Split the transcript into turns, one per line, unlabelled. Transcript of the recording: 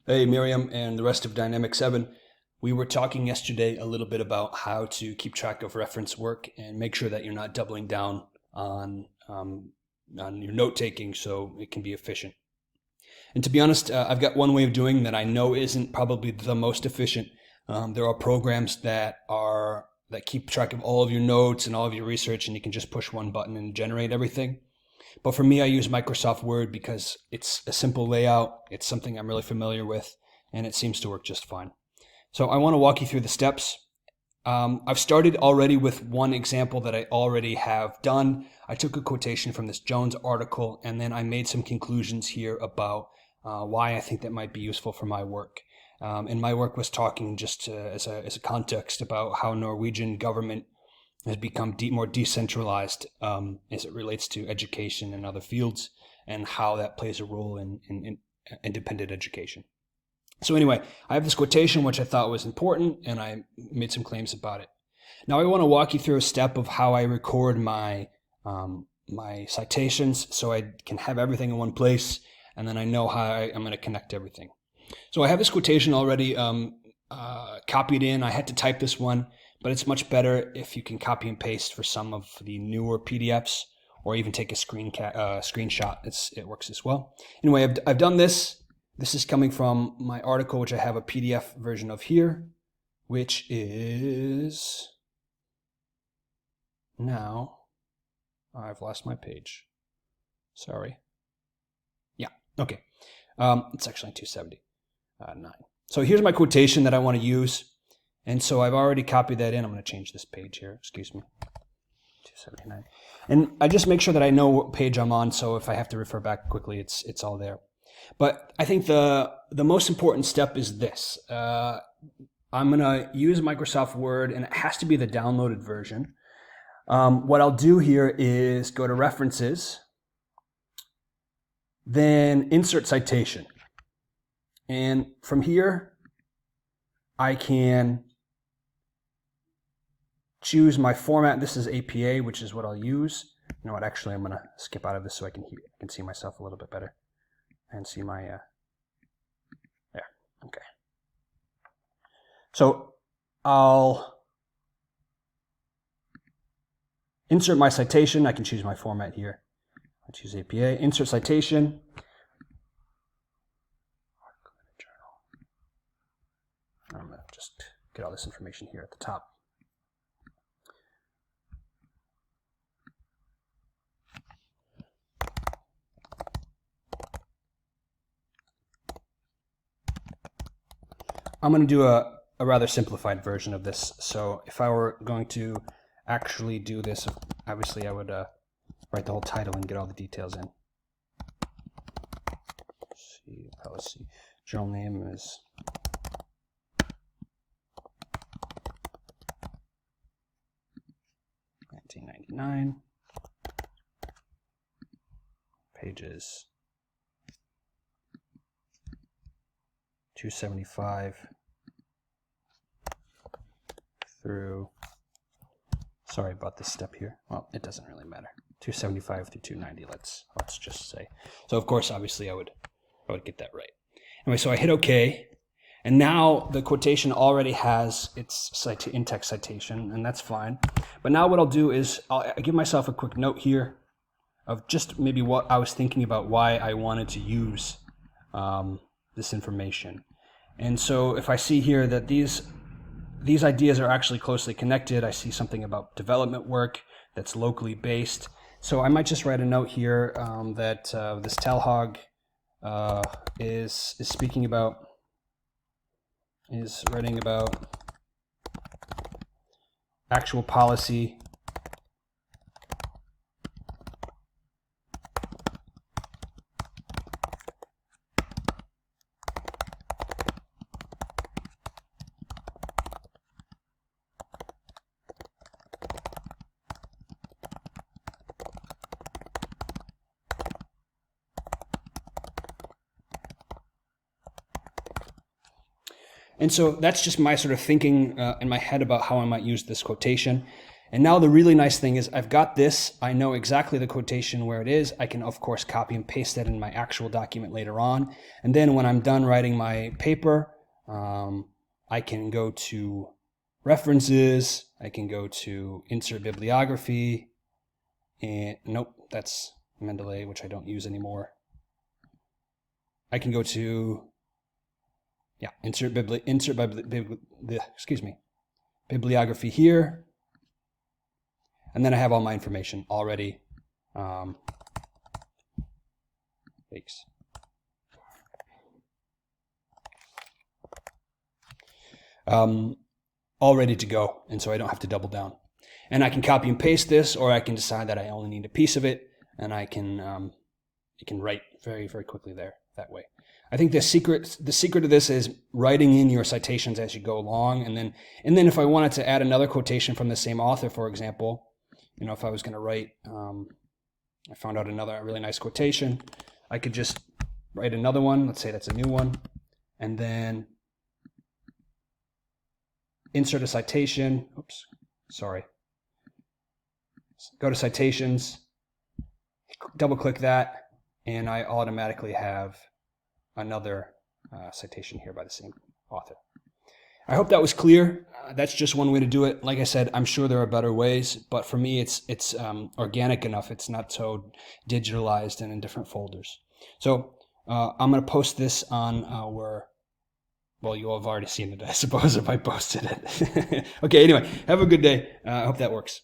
Hey, Miriam and the rest of Dynamic 7. We were talking yesterday a little bit about how to keep track of reference work and make sure that you're not doubling down on your note taking so it can be efficient. And to be honest, I've got one way of doing that I know isn't probably the most efficient. There are programs that keep track of all of your notes and all of your research, and you can just push one button and generate everything. But for me, I use Microsoft Word because it's a simple layout. It's something I'm really familiar with, and it seems to work just fine. So I want to walk you through the steps. I've started already with one example that I already have done. I took a quotation from this Jones article, and then I made some conclusions here about why I think that might be useful for my work. And my work was talking just as a context about how Norwegian government has become more decentralized as it relates to education and other fields, and how that plays a role in independent education. So anyway, I have this quotation which I thought was important, and I made some claims about it. Now I want to walk you through a step of how I record my citations so I can have everything in one place, and then I know how I'm going to connect everything. So I have this quotation already copied in. I had to type this one, but it's much better if you can copy and paste for some of the newer PDFs, or even take a screenshot. It works as well. Anyway, I've done this. This is coming from my article, which I have a PDF version of here, which is now, I've lost my page. Sorry. Yeah, okay. It's actually 279. So here's my quotation that I want to use. And so I've already copied that in. I'm going to change this page here. Excuse me. 279. And I just make sure that I know what page I'm on, so if I have to refer back quickly, it's all there. But I think the most important step is this. I'm going to use Microsoft Word, and it has to be the downloaded version. What I'll do here is go to References, then Insert Citation. And from here, I can choose my format. This is APA, which is what I'll use. You know what? Actually, I'm going to skip out of this so I can see myself a little bit better and see my there. Okay. So I'll insert my citation. I can choose my format here. I'll choose APA. Insert citation. I'm going to just get all this information here at the top. I'm going to do a rather simplified version of this. So if I were going to actually do this, obviously I would write the whole title and get all the details in. Let's see, policy. Journal name is $19.99. Pages 275 through, sorry about this step here. Well, it doesn't really matter. 275 through 290, let's just say. So of course, obviously I would get that right. Anyway, so I hit OK, and now the quotation already has its in-text citation, and that's fine. But now what I'll do is I'll give myself a quick note here of just maybe what I was thinking about, why I wanted to use this information. And so if I see here that these ideas are actually closely connected, I see something about development work that's locally based. So I might just write a note here that this Talhog is writing about actual policy And so that's just my sort of thinking in my head about how I might use this quotation. And now the really nice thing is I've got this. I know exactly the quotation where it is. I can, of course, copy and paste that in my actual document later on. And then when I'm done writing my paper, I can go to references. I can go to insert bibliography. And nope, that's Mendeley, which I don't use anymore. I can go to, insert bibliography here. And then I have all my information already. Thanks. All ready to go, and so I don't have to double down. And I can copy and paste this, or I can decide that I only need a piece of it, and I can write very, very quickly there that way. I think the secret of this is writing in your citations as you go along, and then if I wanted to add another quotation from the same author, for example, if I was going to write, I found out another really nice quotation, I could just write another one. Let's say that's a new one, and then insert a citation. Oops, sorry. Go to citations, double click that, and I automatically have another citation here by the same author. I hope that was clear. That's just one way to do it. Like I said, I'm sure there are better ways, but for me, it's organic enough. It's not so digitalized and in different folders. So I'm going to post this on our, well, you all have already seen it, I suppose, if I posted it. Okay, anyway, have a good day. I hope that works.